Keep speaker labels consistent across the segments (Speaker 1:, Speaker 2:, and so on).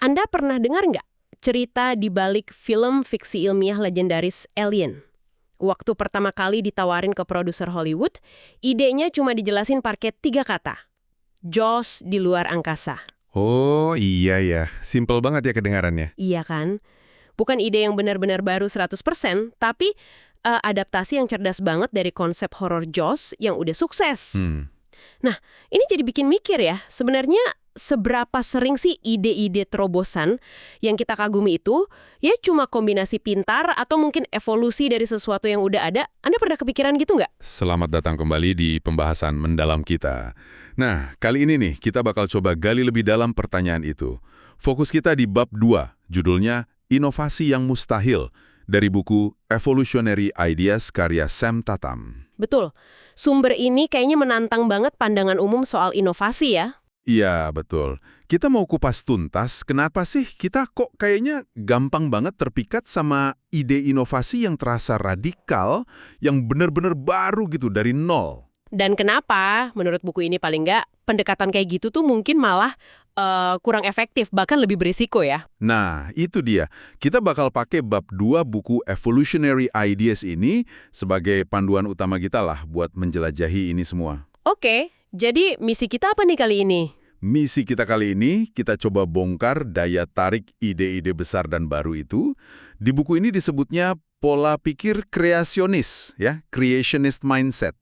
Speaker 1: Anda pernah dengar nggak cerita di balik film fiksi ilmiah legendaris Alien? Waktu pertama kali ditawarin ke produser Hollywood, idenya cuma dijelasin pakai 3 kata. Jaws di luar angkasa.
Speaker 2: Oh iya ya, simple banget ya kedengarannya.
Speaker 1: Iya kan? Bukan ide yang benar-benar baru 100%, tapi adaptasi yang cerdas banget dari konsep horor Jaws yang udah sukses. Nah, ini jadi bikin mikir ya, sebenarnya seberapa sering sih ide-ide terobosan yang kita kagumi itu ya cuma kombinasi pintar atau mungkin evolusi dari sesuatu yang udah ada? Anda pernah kepikiran gitu nggak?
Speaker 2: Selamat datang kembali di pembahasan mendalam kita. Nah, kali ini nih kita bakal coba gali lebih dalam pertanyaan itu. Fokus kita di bab 2, judulnya Inovasi yang Mustahil, dari buku Evolutionary Ideas karya Sam Tatam.
Speaker 1: Betul. Sumber ini kayaknya menantang banget pandangan umum soal inovasi ya.
Speaker 2: Iya, betul. Kita mau kupas tuntas, kenapa sih kita kok kayaknya gampang banget terpikat sama ide inovasi yang terasa radikal, yang benar-benar baru gitu, dari nol.
Speaker 1: Dan kenapa, menurut buku ini paling nggak, pendekatan kayak gitu tuh mungkin malah kurang efektif, bahkan lebih berisiko ya.
Speaker 2: Nah, itu dia. Kita bakal pakai bab 2 buku Evolutionary Ideas ini sebagai panduan utama kita lah buat menjelajahi ini semua.
Speaker 1: Oke, jadi misi kita apa nih kali ini?
Speaker 2: Misi kita kali ini, kita coba bongkar daya tarik ide-ide besar dan baru itu. Di buku ini disebutnya pola pikir kreasionis, ya, creationist mindset.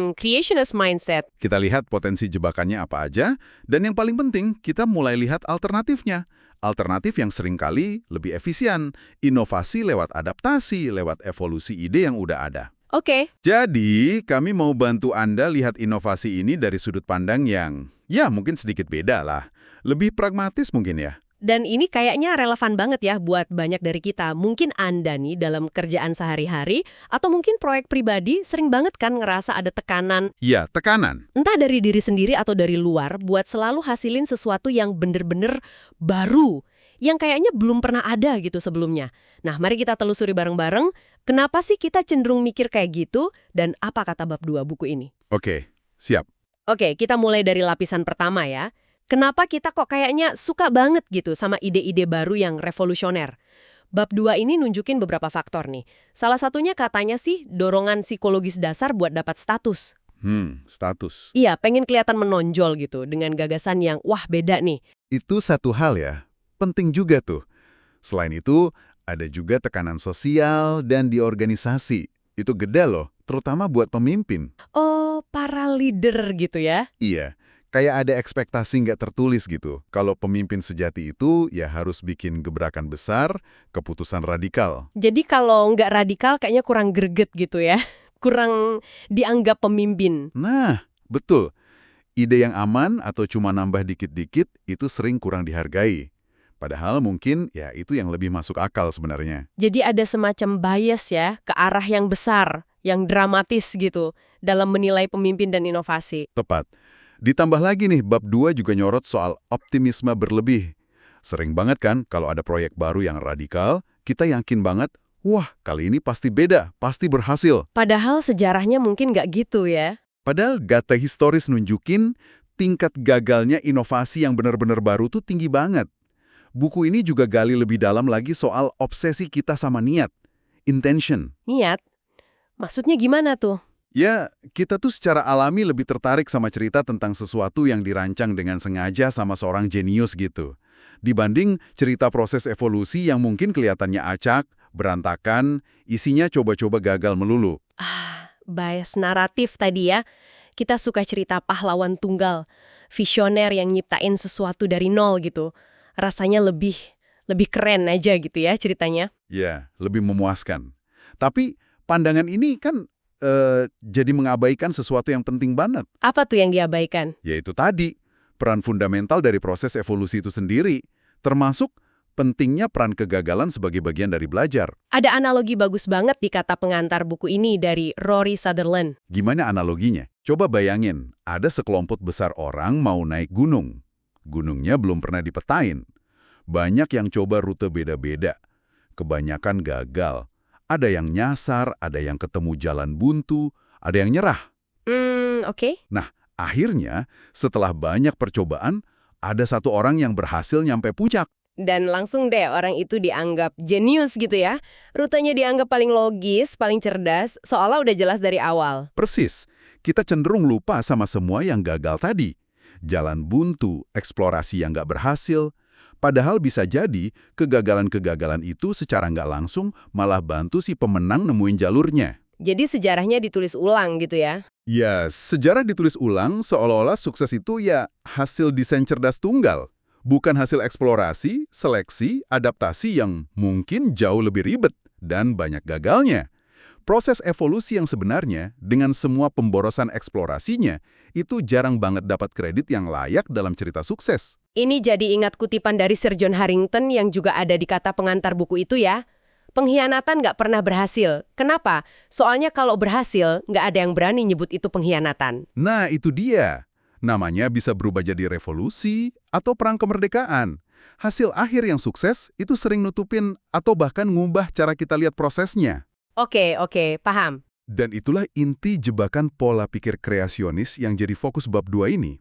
Speaker 1: Creationist mindset.
Speaker 2: Kita lihat potensi jebakannya apa aja, dan yang paling penting, kita mulai lihat alternatifnya. Alternatif yang seringkali lebih efisien, inovasi lewat adaptasi, lewat evolusi ide yang udah ada.
Speaker 1: Oke.
Speaker 2: Jadi, kami mau bantu Anda lihat inovasi ini dari sudut pandang yang, ya mungkin sedikit beda lah. Lebih pragmatis mungkin ya.
Speaker 1: Dan ini kayaknya relevan banget ya buat banyak dari kita. Mungkin Anda nih dalam kerjaan sehari-hari, atau mungkin proyek pribadi sering banget kan ngerasa ada tekanan.
Speaker 2: Ya, tekanan.
Speaker 1: Entah dari diri sendiri atau dari luar, buat selalu hasilin sesuatu yang bener-bener baru. Yang kayaknya belum pernah ada gitu sebelumnya. Nah, mari kita telusuri bareng-bareng, kenapa sih kita cenderung mikir kayak gitu, dan apa kata bab 2 buku ini?
Speaker 2: Oke, siap.
Speaker 1: Oke, kita mulai dari lapisan pertama ya. Kenapa kita kok kayaknya suka banget gitu sama ide-ide baru yang revolusioner? Bab 2 ini nunjukin beberapa faktor nih. Salah satunya katanya sih dorongan psikologis dasar buat dapat status.
Speaker 2: Status.
Speaker 1: Iya, pengen kelihatan menonjol gitu dengan gagasan yang wah beda nih.
Speaker 2: Itu satu hal ya, penting juga tuh. Selain itu, ada juga tekanan sosial dan di organisasi. Itu gede loh, terutama buat pemimpin.
Speaker 1: Oh, para leader gitu ya?
Speaker 2: Iya, kayak ada ekspektasi nggak tertulis gitu. Kalau pemimpin sejati itu ya harus bikin gebrakan besar, keputusan radikal.
Speaker 1: Jadi kalau nggak radikal kayaknya kurang greget gitu ya? Kurang dianggap pemimpin.
Speaker 2: Nah, betul. Ide yang aman atau cuma nambah dikit-dikit itu sering kurang dihargai. Padahal mungkin ya itu yang lebih masuk akal sebenarnya.
Speaker 1: Jadi ada semacam bias ya ke arah yang besar, yang dramatis gitu dalam menilai pemimpin dan inovasi.
Speaker 2: Tepat. Ditambah lagi nih, bab 2 juga nyorot soal optimisme berlebih. Sering banget kan kalau ada proyek baru yang radikal, kita yakin banget, wah kali ini pasti beda, pasti berhasil.
Speaker 1: Padahal sejarahnya mungkin nggak gitu ya.
Speaker 2: Padahal data historis nunjukin tingkat gagalnya inovasi yang benar-benar baru tuh tinggi banget. Buku ini juga gali lebih dalam lagi soal obsesi kita sama niat, intention.
Speaker 1: Niat? Maksudnya gimana tuh?
Speaker 2: Ya, kita tuh secara alami lebih tertarik sama cerita tentang sesuatu yang dirancang dengan sengaja sama seorang jenius gitu. Dibanding cerita proses evolusi yang mungkin kelihatannya acak, berantakan, isinya coba-coba gagal melulu.
Speaker 1: Bias naratif tadi ya. Kita suka cerita pahlawan tunggal, visioner yang nyiptain sesuatu dari nol gitu. Rasanya lebih keren aja gitu ya ceritanya.
Speaker 2: Ya, lebih memuaskan. Tapi pandangan ini kan jadi mengabaikan sesuatu yang penting banget.
Speaker 1: Apa tuh yang diabaikan?
Speaker 2: Yaitu tadi, peran fundamental dari proses evolusi itu sendiri, termasuk pentingnya peran kegagalan sebagai bagian dari belajar.
Speaker 1: Ada analogi bagus banget di kata pengantar buku ini dari Rory Sutherland.
Speaker 2: Gimana analoginya? Coba bayangin, ada sekelompok besar orang mau naik gunung. Gunungnya belum pernah dipetain. Banyak yang coba rute beda-beda. Kebanyakan gagal. Ada yang nyasar, ada yang ketemu jalan buntu, ada yang nyerah.
Speaker 1: Oke.
Speaker 2: Nah, akhirnya setelah banyak percobaan, ada satu orang yang berhasil nyampe puncak.
Speaker 1: Dan langsung deh orang itu dianggap jenius gitu ya. Rutenya dianggap paling logis, paling cerdas, seolah udah jelas dari awal.
Speaker 2: Persis, kita cenderung lupa sama semua yang gagal tadi. Jalan buntu, eksplorasi yang nggak berhasil. Padahal bisa jadi kegagalan-kegagalan itu secara nggak langsung malah bantu si pemenang nemuin jalurnya.
Speaker 1: Jadi sejarahnya ditulis ulang gitu ya.
Speaker 2: Ya, sejarah ditulis ulang seolah-olah sukses itu ya hasil desain cerdas tunggal. Bukan hasil eksplorasi, seleksi, adaptasi yang mungkin jauh lebih ribet dan banyak gagalnya. Proses evolusi yang sebenarnya, dengan semua pemborosan eksplorasinya, itu jarang banget dapat kredit yang layak dalam cerita sukses.
Speaker 1: Ini jadi ingat kutipan dari Sir John Harington yang juga ada di kata pengantar buku itu ya. Pengkhianatan nggak pernah berhasil. Kenapa? Soalnya kalau berhasil, nggak ada yang berani nyebut itu pengkhianatan.
Speaker 2: Nah, itu dia. Namanya bisa berubah jadi revolusi atau perang kemerdekaan. Hasil akhir yang sukses itu sering nutupin atau bahkan ngubah cara kita lihat prosesnya.
Speaker 1: Oke, paham.
Speaker 2: Dan itulah inti jebakan pola pikir kreasionis yang jadi fokus bab 2 ini.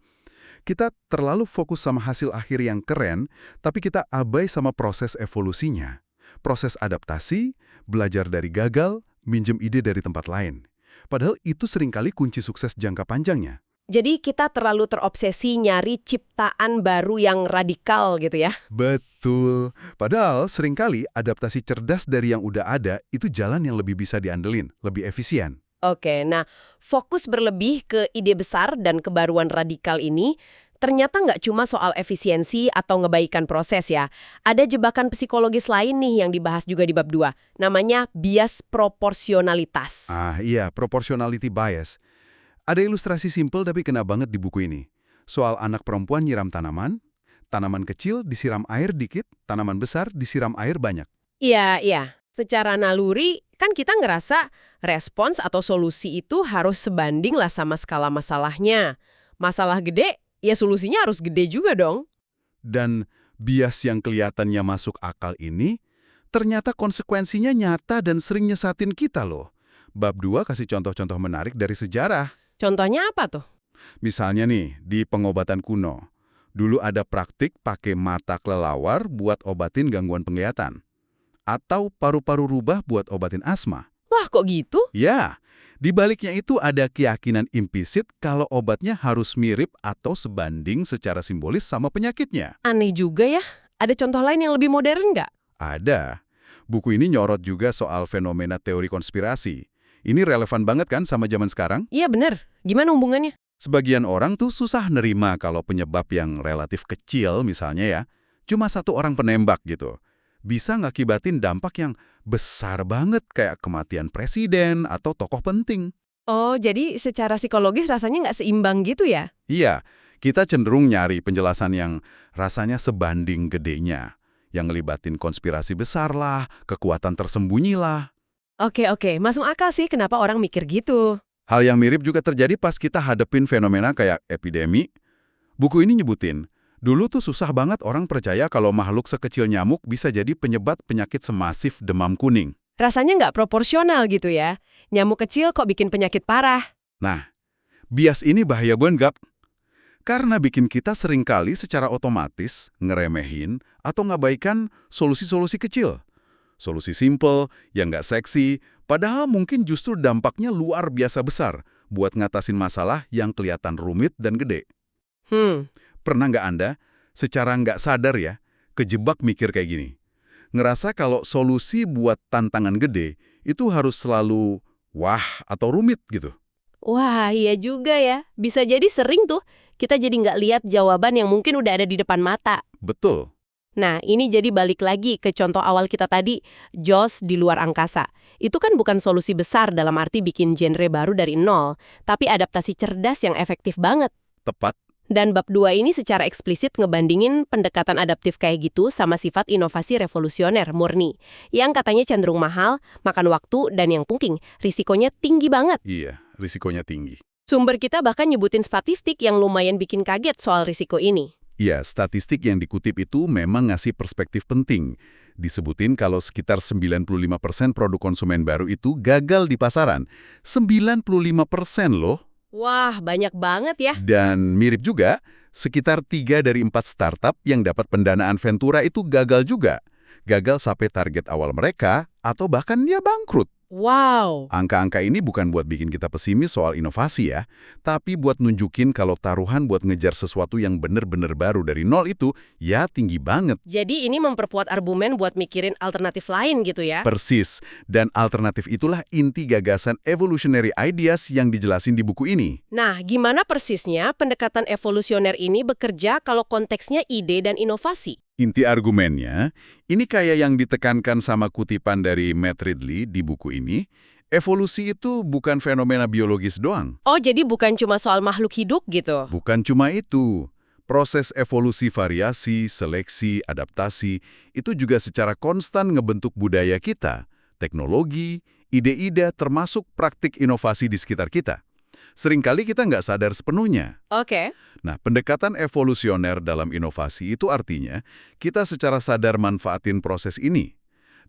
Speaker 2: Kita terlalu fokus sama hasil akhir yang keren, tapi kita abai sama proses evolusinya. Proses adaptasi, belajar dari gagal, minjem ide dari tempat lain. Padahal itu seringkali kunci sukses jangka panjangnya.
Speaker 1: Jadi kita terlalu terobsesi nyari ciptaan baru yang radikal gitu ya.
Speaker 2: Betul. Padahal seringkali adaptasi cerdas dari yang udah ada itu jalan yang lebih bisa diandelin, lebih efisien.
Speaker 1: Oke, nah fokus berlebih ke ide besar dan kebaruan radikal ini ternyata nggak cuma soal efisiensi atau ngebaikan proses ya. Ada jebakan psikologis lain nih yang dibahas juga di bab 2. Namanya bias proporsionalitas.
Speaker 2: Ah iya, proportionality bias. Ada ilustrasi simpel tapi kena banget di buku ini. Soal anak perempuan nyiram tanaman, tanaman kecil disiram air dikit, tanaman besar disiram air banyak.
Speaker 1: Iya. Secara naluri, kan kita ngerasa respons atau solusi itu harus sebanding lah sama skala masalahnya. Masalah gede, ya solusinya harus gede juga dong.
Speaker 2: Dan bias yang kelihatannya masuk akal ini, ternyata konsekuensinya nyata dan sering nyesatin kita loh. Bab 2 kasih contoh-contoh menarik dari sejarah.
Speaker 1: Contohnya apa tuh?
Speaker 2: Misalnya nih, di pengobatan kuno. Dulu ada praktik pakai mata kelelawar buat obatin gangguan penglihatan. Atau paru-paru rubah buat obatin asma.
Speaker 1: Wah, kok gitu?
Speaker 2: Ya, di baliknya itu ada keyakinan implisit kalau obatnya harus mirip atau sebanding secara simbolis sama penyakitnya.
Speaker 1: Aneh juga ya. Ada contoh lain yang lebih modern nggak?
Speaker 2: Ada. Buku ini nyorot juga soal fenomena teori konspirasi. Ini relevan banget kan sama zaman sekarang?
Speaker 1: Iya bener. Gimana hubungannya?
Speaker 2: Sebagian orang tuh susah nerima kalau penyebab yang relatif kecil misalnya ya, cuma satu orang penembak gitu. Bisa ngakibatin dampak yang besar banget kayak kematian presiden atau tokoh penting.
Speaker 1: Oh, jadi secara psikologis rasanya nggak seimbang gitu ya?
Speaker 2: Iya, kita cenderung nyari penjelasan yang rasanya sebanding gedenya. Yang ngelibatin konspirasi besar lah, kekuatan tersembunyi lah.
Speaker 1: Oke, masuk akal sih kenapa orang mikir gitu.
Speaker 2: Hal yang mirip juga terjadi pas kita hadepin fenomena kayak epidemi. Buku ini nyebutin, dulu tuh susah banget orang percaya kalau makhluk sekecil nyamuk bisa jadi penyebab penyakit semasif demam kuning.
Speaker 1: Rasanya nggak proporsional gitu ya. Nyamuk kecil kok bikin penyakit parah.
Speaker 2: Nah, bias ini bahaya banget. Karena bikin kita seringkali secara otomatis ngeremehin atau ngabaikan solusi-solusi kecil. Solusi simple, yang nggak seksi, padahal mungkin justru dampaknya luar biasa besar buat ngatasin masalah yang kelihatan rumit dan gede. Pernah nggak Anda, secara nggak sadar ya, kejebak mikir kayak gini? Ngerasa kalau solusi buat tantangan gede itu harus selalu wah atau rumit gitu.
Speaker 1: Wah, iya juga ya. Bisa jadi sering tuh kita jadi nggak lihat jawaban yang mungkin udah ada di depan mata.
Speaker 2: Betul.
Speaker 1: Nah, ini jadi balik lagi ke contoh awal kita tadi, JAWS di luar angkasa. Itu kan bukan solusi besar dalam arti bikin genre baru dari nol, tapi adaptasi cerdas yang efektif banget.
Speaker 2: Tepat.
Speaker 1: Dan bab 2 ini secara eksplisit ngebandingin pendekatan adaptif kayak gitu sama sifat inovasi revolusioner murni, yang katanya cenderung mahal, makan waktu, dan yang penting, risikonya tinggi banget.
Speaker 2: Iya, risikonya tinggi.
Speaker 1: Sumber kita bahkan nyebutin statistik yang lumayan bikin kaget soal risiko ini.
Speaker 2: Ya, statistik yang dikutip itu memang ngasih perspektif penting. Disebutin kalau sekitar 95% produk konsumen baru itu gagal di pasaran. 95% loh.
Speaker 1: Wah, banyak banget ya.
Speaker 2: Dan mirip juga, sekitar 3 dari 4 startup yang dapat pendanaan Ventura itu gagal juga. Gagal sampai target awal mereka, atau bahkan dia bangkrut.
Speaker 1: Wow.
Speaker 2: Angka-angka ini bukan buat bikin kita pesimis soal inovasi ya, tapi buat nunjukin kalau taruhan buat ngejar sesuatu yang bener-bener baru dari nol itu, ya tinggi banget.
Speaker 1: Jadi ini memperkuat argumen buat mikirin alternatif lain gitu ya?
Speaker 2: Persis, dan alternatif itulah inti gagasan evolutionary ideas yang dijelasin di buku ini.
Speaker 1: Nah, gimana persisnya pendekatan evolusioner ini bekerja kalau konteksnya ide dan inovasi?
Speaker 2: Inti argumennya, ini kayak yang ditekankan sama kutipan dari Matt Ridley di buku ini, evolusi itu bukan fenomena biologis doang.
Speaker 1: Oh, jadi bukan cuma soal makhluk hidup gitu?
Speaker 2: Bukan cuma itu. Proses evolusi variasi, seleksi, adaptasi, itu juga secara konstan ngebentuk budaya kita, teknologi, ide-ide termasuk praktik inovasi di sekitar kita. Seringkali kita nggak sadar sepenuhnya.
Speaker 1: Oke.
Speaker 2: Nah, pendekatan evolusioner dalam inovasi itu artinya kita secara sadar manfaatin proses ini.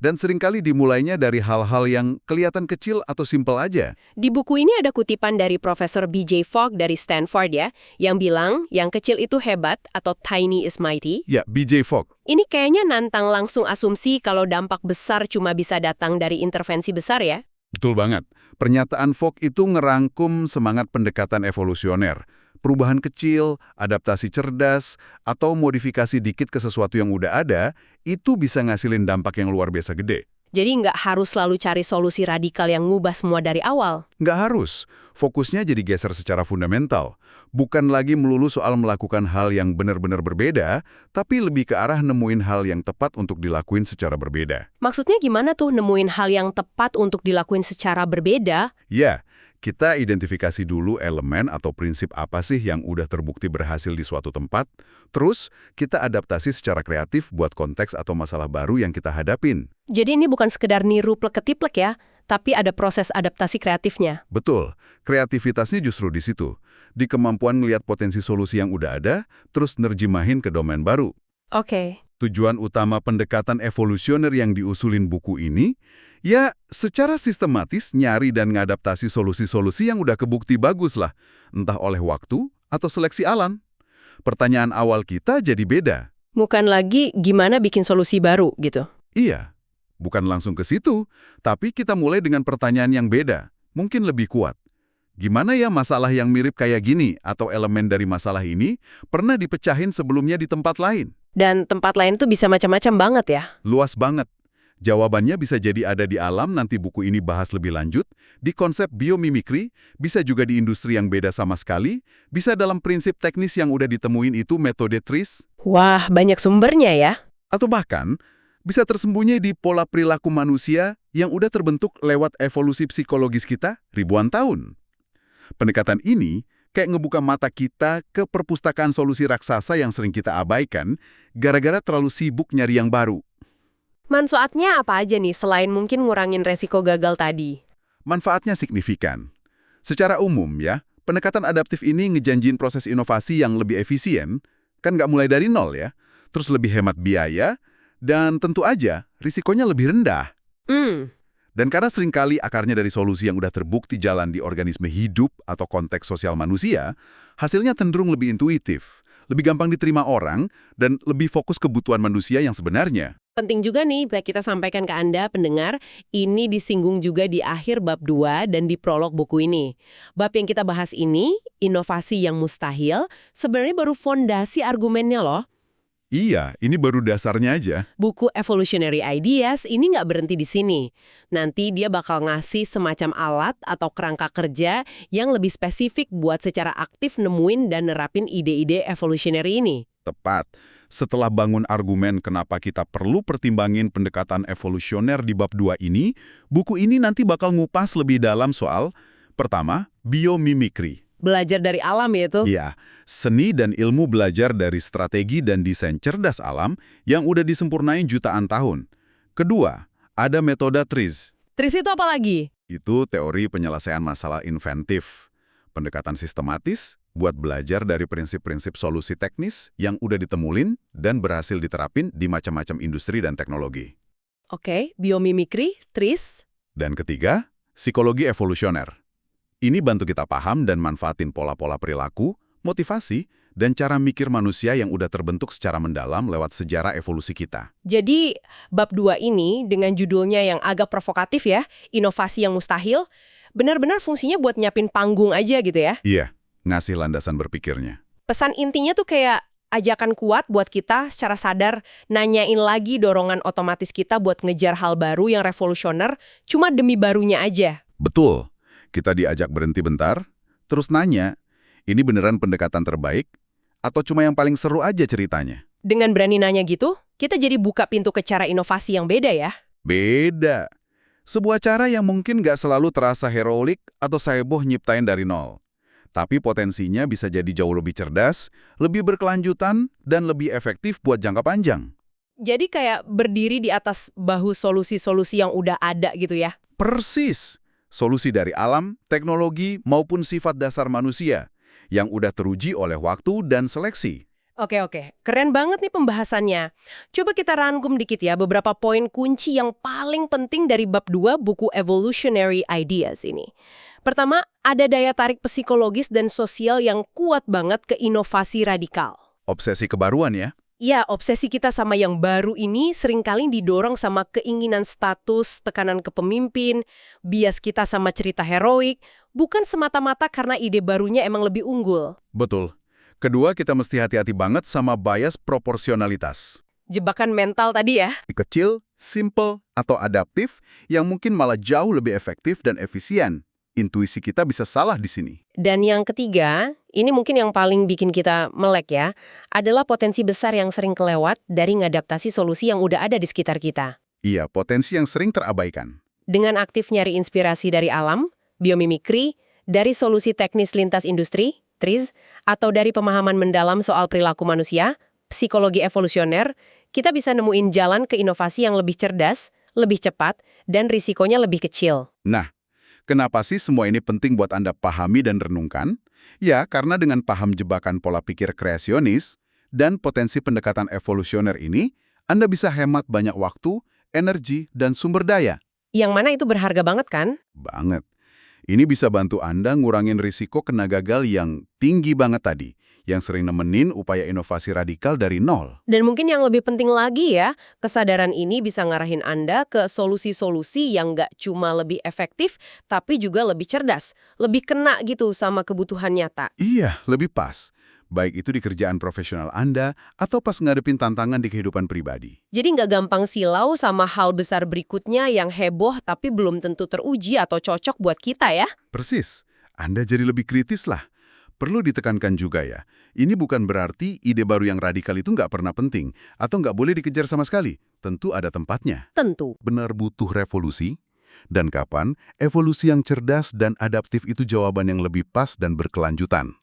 Speaker 2: Dan seringkali dimulainya dari hal-hal yang kelihatan kecil atau simpel aja.
Speaker 1: Di buku ini ada kutipan dari Profesor B.J. Fogg dari Stanford ya, yang bilang yang kecil itu hebat atau tiny is mighty.
Speaker 2: Ya, B.J. Fogg.
Speaker 1: Ini kayaknya nantang langsung asumsi kalau dampak besar cuma bisa datang dari intervensi besar ya.
Speaker 2: Betul banget. Pernyataan Fogg itu ngerangkum semangat pendekatan evolusioner. Perubahan kecil, adaptasi cerdas, atau modifikasi dikit ke sesuatu yang udah ada, itu bisa ngasilin dampak yang luar biasa gede.
Speaker 1: Jadi nggak harus selalu cari solusi radikal yang ngubah semua dari awal.
Speaker 2: Nggak harus. Fokusnya jadi geser secara fundamental. Bukan lagi melulu soal melakukan hal yang benar-benar berbeda, tapi lebih ke arah nemuin hal yang tepat untuk dilakuin secara berbeda.
Speaker 1: Maksudnya gimana tuh nemuin hal yang tepat untuk dilakuin secara berbeda?
Speaker 2: Ya, kita identifikasi dulu elemen atau prinsip apa sih yang udah terbukti berhasil di suatu tempat, terus kita adaptasi secara kreatif buat konteks atau masalah baru yang kita hadapin.
Speaker 1: Jadi ini bukan sekedar niru plek-ketiplek ya, tapi ada proses adaptasi kreatifnya.
Speaker 2: Betul, kreativitasnya justru di situ. Di kemampuan melihat potensi solusi yang udah ada, terus nerjemahin ke domain baru.
Speaker 1: Oke.
Speaker 2: Tujuan utama pendekatan evolusioner yang diusulin buku ini, ya secara sistematis nyari dan ngadaptasi solusi-solusi yang udah kebukti bagus lah, entah oleh waktu atau seleksi alam. Pertanyaan awal kita jadi beda.
Speaker 1: Bukan lagi gimana bikin solusi baru gitu.
Speaker 2: Iya, bukan langsung ke situ, tapi kita mulai dengan pertanyaan yang beda, mungkin lebih kuat. Gimana ya masalah yang mirip kayak gini atau elemen dari masalah ini pernah dipecahin sebelumnya di tempat lain?
Speaker 1: Dan tempat lain tuh bisa macam-macam banget ya.
Speaker 2: Luas banget. Jawabannya bisa jadi ada di alam, nanti buku ini bahas lebih lanjut, di konsep biomimikri, bisa juga di industri yang beda sama sekali, bisa dalam prinsip teknis yang udah ditemuin itu metode TRIS,
Speaker 1: Wah, banyak sumbernya ya.
Speaker 2: atau bahkan bisa tersembunyi di pola perilaku manusia yang udah terbentuk lewat evolusi psikologis kita ribuan tahun. Pendekatan ini kayak ngebuka mata kita ke perpustakaan solusi raksasa yang sering kita abaikan gara-gara terlalu sibuk nyari yang baru.
Speaker 1: Manfaatnya apa aja nih selain mungkin ngurangin resiko gagal tadi?
Speaker 2: Manfaatnya signifikan. Secara umum ya, pendekatan adaptif ini ngejanjiin proses inovasi yang lebih efisien, kan nggak mulai dari nol ya, terus lebih hemat biaya, dan tentu aja risikonya lebih rendah. Dan karena seringkali akarnya dari solusi yang udah terbukti jalan di organisme hidup atau konteks sosial manusia, hasilnya cenderung lebih intuitif, lebih gampang diterima orang, dan lebih fokus kebutuhan manusia yang sebenarnya.
Speaker 1: Penting juga nih, kita sampaikan ke Anda, pendengar, ini disinggung juga di akhir bab 2 dan di prolog buku ini. Bab yang kita bahas ini, inovasi yang mustahil, sebenarnya baru fondasi argumennya loh.
Speaker 2: Iya, ini baru dasarnya aja.
Speaker 1: Buku Evolutionary Ideas ini nggak berhenti di sini. Nanti dia bakal ngasih semacam alat atau kerangka kerja yang lebih spesifik buat secara aktif nemuin dan nerapin ide-ide evolutionary ini.
Speaker 2: Tepat. Setelah bangun argumen kenapa kita perlu pertimbangin pendekatan evolusioner di bab 2 ini, buku ini nanti bakal ngupas lebih dalam soal, pertama, biomimikri.
Speaker 1: Belajar dari alam ya itu?
Speaker 2: Iya, seni dan ilmu belajar dari strategi dan desain cerdas alam yang udah disempurnain jutaan tahun. Kedua, ada metode TRIS.
Speaker 1: TRIS itu apa lagi?
Speaker 2: Itu teori penyelesaian masalah inventif. Pendekatan sistematis buat belajar dari prinsip-prinsip solusi teknis yang udah ditemulin dan berhasil diterapin di macam-macam industri dan teknologi.
Speaker 1: Oke, biomimikri, TRIS.
Speaker 2: Dan ketiga, psikologi evolusioner. Ini bantu kita paham dan manfaatin pola-pola perilaku, motivasi, dan cara mikir manusia yang udah terbentuk secara mendalam lewat sejarah evolusi kita.
Speaker 1: Jadi, bab 2 ini dengan judulnya yang agak provokatif ya, inovasi yang mustahil, benar-benar fungsinya buat nyiapin panggung aja gitu ya.
Speaker 2: Iya, ngasih landasan berpikirnya.
Speaker 1: Pesan intinya tuh kayak ajakan kuat buat kita secara sadar nanyain lagi dorongan otomatis kita buat ngejar hal baru yang revolusioner cuma demi barunya aja.
Speaker 2: Betul, kita diajak berhenti bentar, terus nanya, ini beneran pendekatan terbaik? Atau cuma yang paling seru aja ceritanya?
Speaker 1: Dengan berani nanya gitu, kita jadi buka pintu ke cara inovasi yang beda ya.
Speaker 2: Beda. Sebuah cara yang mungkin nggak selalu terasa heroik atau heboh nyiptain dari nol. Tapi potensinya bisa jadi jauh lebih cerdas, lebih berkelanjutan, dan lebih efektif buat jangka panjang.
Speaker 1: Jadi kayak berdiri di atas bahu solusi-solusi yang udah ada gitu ya.
Speaker 2: Persis. Solusi dari alam, teknologi, maupun sifat dasar manusia yang udah teruji oleh waktu dan seleksi.
Speaker 1: Oke. Keren banget nih pembahasannya. Coba kita rangkum dikit ya beberapa poin kunci yang paling penting dari bab 2 buku Evolutionary Ideas ini. Pertama, ada daya tarik psikologis dan sosial yang kuat banget ke inovasi radikal.
Speaker 2: Obsesi kebaruan ya?
Speaker 1: Ya, obsesi kita sama yang baru ini seringkali didorong sama keinginan status, tekanan kepemimpin, bias kita sama cerita heroik, bukan semata-mata karena ide barunya emang lebih unggul.
Speaker 2: Betul. Kedua, kita mesti hati-hati banget sama bias proporsionalitas.
Speaker 1: Jebakan mental tadi ya.
Speaker 2: Kecil, simple, atau adaptif yang mungkin malah jauh lebih efektif dan efisien. Intuisi kita bisa salah di sini.
Speaker 1: Dan yang ketiga, ini mungkin yang paling bikin kita melek ya, adalah potensi besar yang sering kelewat dari ngadaptasi solusi yang udah ada di sekitar kita.
Speaker 2: Iya, potensi yang sering terabaikan.
Speaker 1: Dengan aktif nyari inspirasi dari alam, biomimikri, dari solusi teknis lintas industri, TRIZ, atau dari pemahaman mendalam soal perilaku manusia, psikologi evolusioner, kita bisa nemuin jalan ke inovasi yang lebih cerdas, lebih cepat, dan risikonya lebih kecil.
Speaker 2: Nah, kenapa sih semua ini penting buat Anda pahami dan renungkan? Ya, karena dengan paham jebakan pola pikir kreasionis dan potensi pendekatan evolusioner ini, Anda bisa hemat banyak waktu, energi, dan sumber daya.
Speaker 1: Yang mana itu berharga banget kan?
Speaker 2: Banget. Ini bisa bantu Anda ngurangin risiko kena gagal yang tinggi banget tadi, yang sering nemenin upaya inovasi radikal dari nol.
Speaker 1: Dan mungkin yang lebih penting lagi ya, kesadaran ini bisa ngarahin Anda ke solusi-solusi yang nggak cuma lebih efektif, tapi juga lebih cerdas, lebih kena gitu sama kebutuhan nyata.
Speaker 2: Iya, lebih pas. Baik itu di kerjaan profesional Anda atau pas ngadepin tantangan di kehidupan pribadi.
Speaker 1: Jadi nggak gampang silau sama hal besar berikutnya yang heboh tapi belum tentu teruji atau cocok buat kita ya.
Speaker 2: Persis. Anda jadi lebih kritis lah. Perlu ditekankan juga ya, ini bukan berarti ide baru yang radikal itu nggak pernah penting atau nggak boleh dikejar sama sekali. Tentu ada tempatnya.
Speaker 1: Tentu.
Speaker 2: Benar butuh revolusi? Dan kapan evolusi yang cerdas dan adaptif itu jawaban yang lebih pas dan berkelanjutan?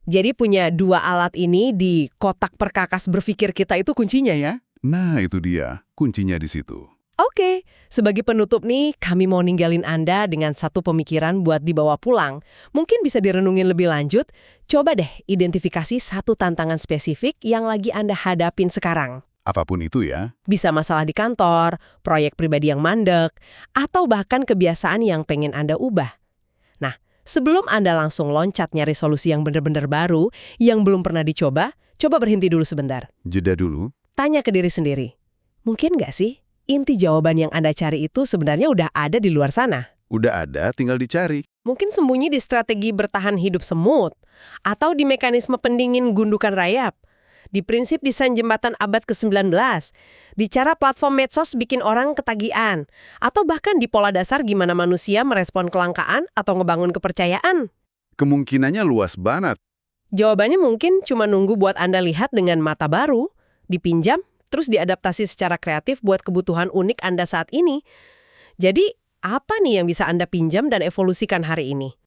Speaker 1: Jadi punya dua alat ini di kotak perkakas berpikir kita itu kuncinya ya?
Speaker 2: Nah, itu dia. Kuncinya di situ.
Speaker 1: Oke, sebagai penutup nih, kami mau ninggalin Anda dengan satu pemikiran buat dibawa pulang. Mungkin bisa direnungin lebih lanjut. Coba deh identifikasi satu tantangan spesifik yang lagi Anda hadapin sekarang.
Speaker 2: Apapun itu ya.
Speaker 1: Bisa masalah di kantor, proyek pribadi yang mandek, atau bahkan kebiasaan yang pengen Anda ubah. Nah, sebelum Anda langsung loncat nyari solusi yang benar-benar baru, yang belum pernah dicoba, coba berhenti dulu sebentar.
Speaker 2: Jeda dulu.
Speaker 1: Tanya ke diri sendiri, mungkin nggak sih inti jawaban yang Anda cari itu sebenarnya udah ada di luar sana?
Speaker 2: Udah ada, tinggal dicari.
Speaker 1: Mungkin sembunyi di strategi bertahan hidup semut, atau di mekanisme pendingin gundukan rayap, di prinsip desain jembatan abad ke-19, di cara platform medsos bikin orang ketagihan, atau bahkan di pola dasar gimana manusia merespon kelangkaan atau ngebangun kepercayaan.
Speaker 2: Kemungkinannya luas banget.
Speaker 1: Jawabannya mungkin cuma nunggu buat Anda lihat dengan mata baru, dipinjam, terus diadaptasi secara kreatif buat kebutuhan unik Anda saat ini. Jadi, apa nih yang bisa Anda pinjam dan evolusikan hari ini?